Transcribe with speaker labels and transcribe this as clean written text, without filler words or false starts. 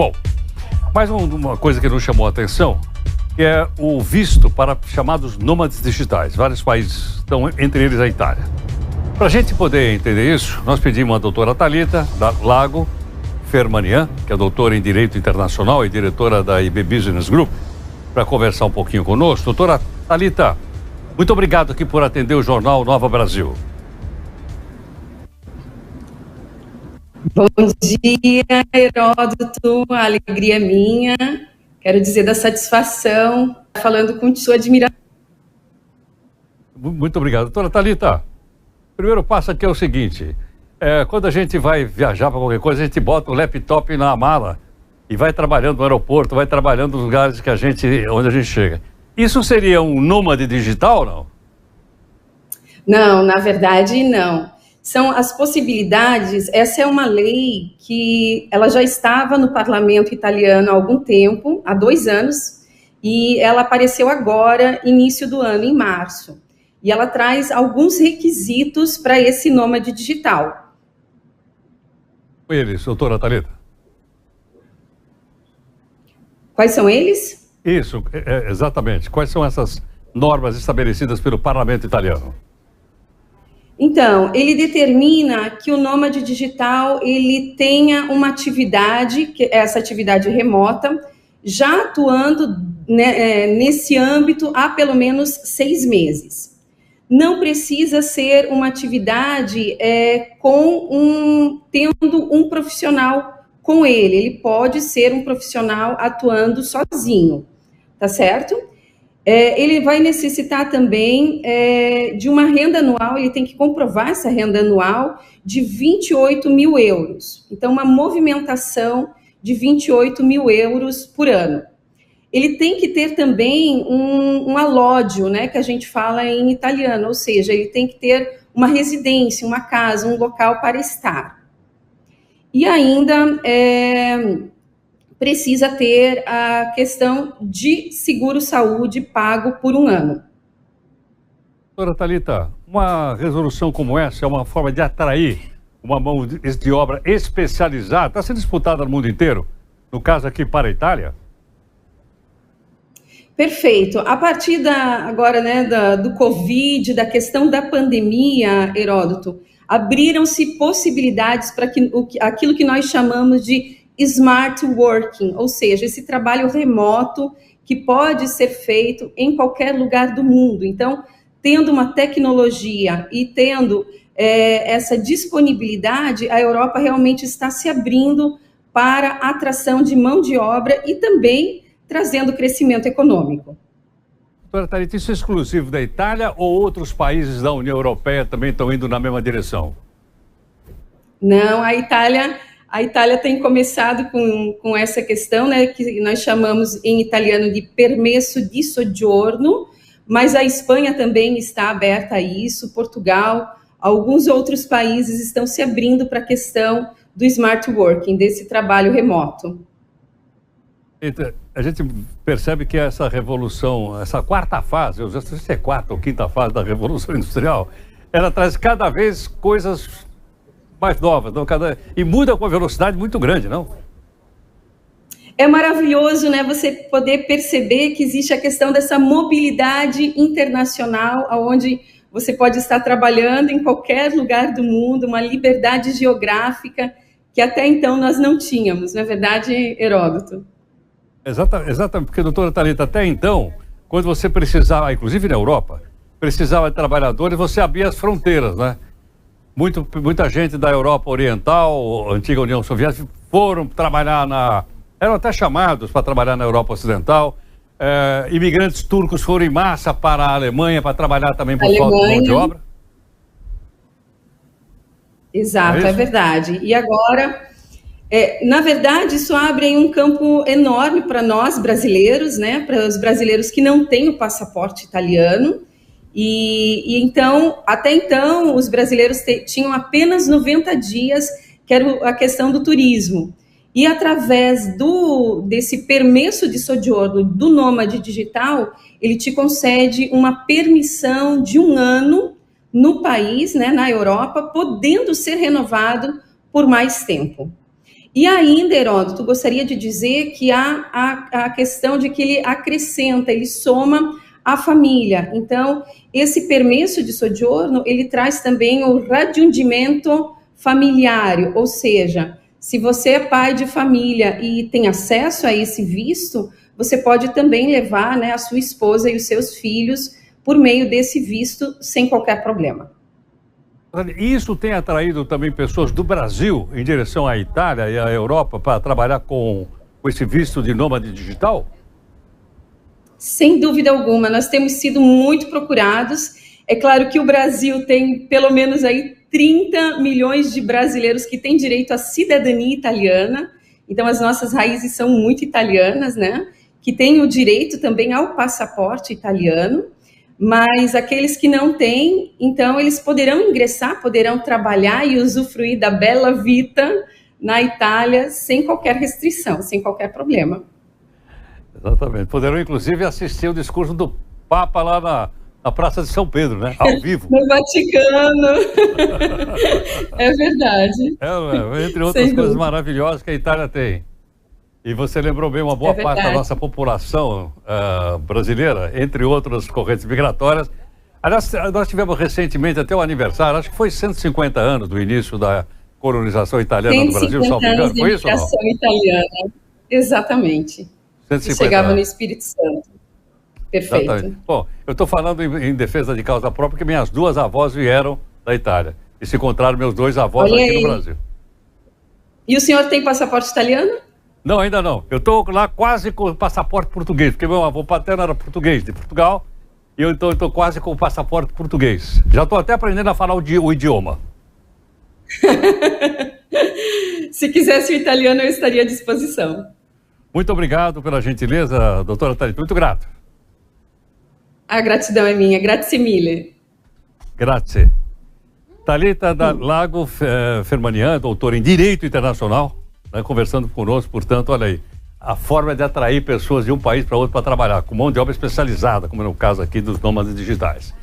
Speaker 1: Bom, mais uma coisa que nos chamou a atenção, que é o visto para chamados nômades digitais. Vários países estão, entre eles a Itália. Para a gente poder entender isso, nós pedimos a doutora Thalita da Lago Fermanian, que é doutora em Direito Internacional e diretora da IB Business Group, para conversar um pouquinho conosco. Doutora Thalita, muito obrigado aqui por atender o jornal Nova Brasil.
Speaker 2: Bom dia, Heródoto, a alegria é minha, quero dizer da satisfação, falando com sua admiração.
Speaker 1: Muito obrigado. Doutora Thalita, o primeiro passo aqui é o seguinte, quando a gente vai viajar para qualquer coisa, a gente bota o laptop na mala e vai trabalhando no aeroporto, vai trabalhando nos lugares onde a gente chega. Isso seria um nômade digital, não?
Speaker 2: Não, na verdade, não. São as possibilidades. Essa é uma lei que ela já estava no parlamento italiano há algum tempo, há 2 anos, e ela apareceu agora, início do ano, em março. E ela traz alguns requisitos para esse nômade digital.
Speaker 1: Eles, doutora Thalita.
Speaker 2: Quais são eles?
Speaker 1: Isso, exatamente. Quais são essas normas estabelecidas pelo parlamento italiano?
Speaker 2: Então, ele determina que o nômade digital ele tenha uma atividade, que é essa atividade remota, já atuando nesse âmbito há pelo menos 6 meses. Não precisa ser uma atividade tendo um profissional com ele. Ele pode ser um profissional atuando sozinho, tá certo? Ele vai necessitar também de uma renda anual, ele tem que comprovar essa renda anual de 28 mil euros. Então, uma movimentação de 28 mil euros por ano. Ele tem que ter também um alloggio, né, que a gente fala em italiano, ou seja, ele tem que ter uma residência, uma casa, um local para estar. E ainda precisa ter a questão de seguro-saúde pago por 1 ano.
Speaker 1: Doutora Thalita, uma resolução como essa é uma forma de atrair uma mão de obra especializada, está sendo disputada no mundo inteiro, no caso aqui para a Itália?
Speaker 2: Perfeito. A partir agora, do Covid, da questão da pandemia, Heródoto, abriram-se possibilidades para aquilo que nós chamamos de smart working, ou seja, esse trabalho remoto que pode ser feito em qualquer lugar do mundo. Então, tendo uma tecnologia e tendo essa disponibilidade, a Europa realmente está se abrindo para a atração de mão de obra e também trazendo crescimento econômico.
Speaker 1: Doutora Thalita, isso é exclusivo da Itália ou outros países da União Europeia também estão indo na mesma direção?
Speaker 2: Não, a Itália tem começado com essa questão, né, que nós chamamos em italiano de permesso di soggiorno, mas a Espanha também está aberta a isso, Portugal, alguns outros países estão se abrindo para a questão do smart working, desse trabalho remoto.
Speaker 1: A gente percebe que essa revolução, essa quarta fase, eu já sei se é 4ª ou 5ª fase da Revolução Industrial, ela traz cada vez coisas mais novas, não? E muda com uma velocidade muito grande, não?
Speaker 2: É maravilhoso, né, você poder perceber que existe a questão dessa mobilidade internacional, onde você pode estar trabalhando em qualquer lugar do mundo, uma liberdade geográfica que até então nós não tínhamos, não é verdade, Heródoto?
Speaker 1: Exatamente, porque, doutora Thalita, até então, quando você precisava, inclusive na Europa, precisava de trabalhadores, você abria as fronteiras, né? Muita gente da Europa Oriental, antiga União Soviética, foram trabalhar eram até chamados para trabalhar na Europa Ocidental. Imigrantes turcos foram em massa para a Alemanha para trabalhar também por falta de mão de obra.
Speaker 2: Exato, é verdade. E agora, na verdade, isso abre aí um campo enorme para nós brasileiros, né? Para os brasileiros que não têm o passaporte italiano. E então, até então, os brasileiros tinham apenas 90 dias, que era a questão do turismo. E através desse permesso de soggiorno do nômade digital, ele te concede uma permissão de 1 ano no país, né, na Europa, podendo ser renovado por mais tempo. E ainda, Heródoto, gostaria de dizer que há a questão de que ele acrescenta, ele soma a família. Então, esse permesso de soggiorno, ele traz também o raggiungimento familiar, ou seja, se você é pai de família e tem acesso a esse visto, você pode também levar, né, a sua esposa e os seus filhos por meio desse visto sem qualquer problema.
Speaker 1: Isso tem atraído também pessoas do Brasil em direção à Itália e à Europa para trabalhar com esse visto de nômade digital?
Speaker 2: Sem dúvida alguma, nós temos sido muito procurados. É claro que o Brasil tem pelo menos aí 30 milhões de brasileiros que têm direito à cidadania italiana, então as nossas raízes são muito italianas, né? Que têm o direito também ao passaporte italiano, mas aqueles que não têm, então eles poderão ingressar, poderão trabalhar e usufruir da bela vita na Itália sem qualquer restrição, sem qualquer problema.
Speaker 1: Exatamente. Poderão, inclusive, assistir o discurso do Papa lá na Praça de São Pedro, né? Ao vivo.
Speaker 2: No Vaticano. É verdade.
Speaker 1: Entre outras coisas maravilhosas que a Itália tem. E você lembrou bem, uma boa parte da nossa população brasileira, entre outras correntes migratórias. Aliás, nós tivemos recentemente até o aniversário, acho que foi 150 anos do início da colonização italiana no Brasil, salvo engano. Foi isso ou não?
Speaker 2: Italiana. Exatamente.
Speaker 1: 150
Speaker 2: chegava
Speaker 1: anos.
Speaker 2: No Espírito Santo. Perfeito.
Speaker 1: Exatamente. Bom, eu estou falando em defesa de causa própria, porque minhas duas avós vieram da Itália. E se encontraram meus dois avós aqui no Brasil.
Speaker 2: E o senhor tem passaporte italiano?
Speaker 1: Não, ainda não. Eu estou lá quase com o passaporte português, porque meu avô paterno era português de Portugal, e eu estou quase com o passaporte português. Já estou até aprendendo a falar o idioma.
Speaker 2: Se quisesse o italiano, eu estaria à disposição.
Speaker 1: Muito obrigado pela gentileza, doutora Thalita. Muito grato.
Speaker 2: A gratidão é minha. Grazie mille.
Speaker 1: Grazie. Thalita Lago Fermanian, doutora em Direito Internacional, né, conversando conosco, portanto, olha aí, a forma de atrair pessoas de um país para outro para trabalhar, com mão de obra especializada, como no caso aqui dos nômades digitais.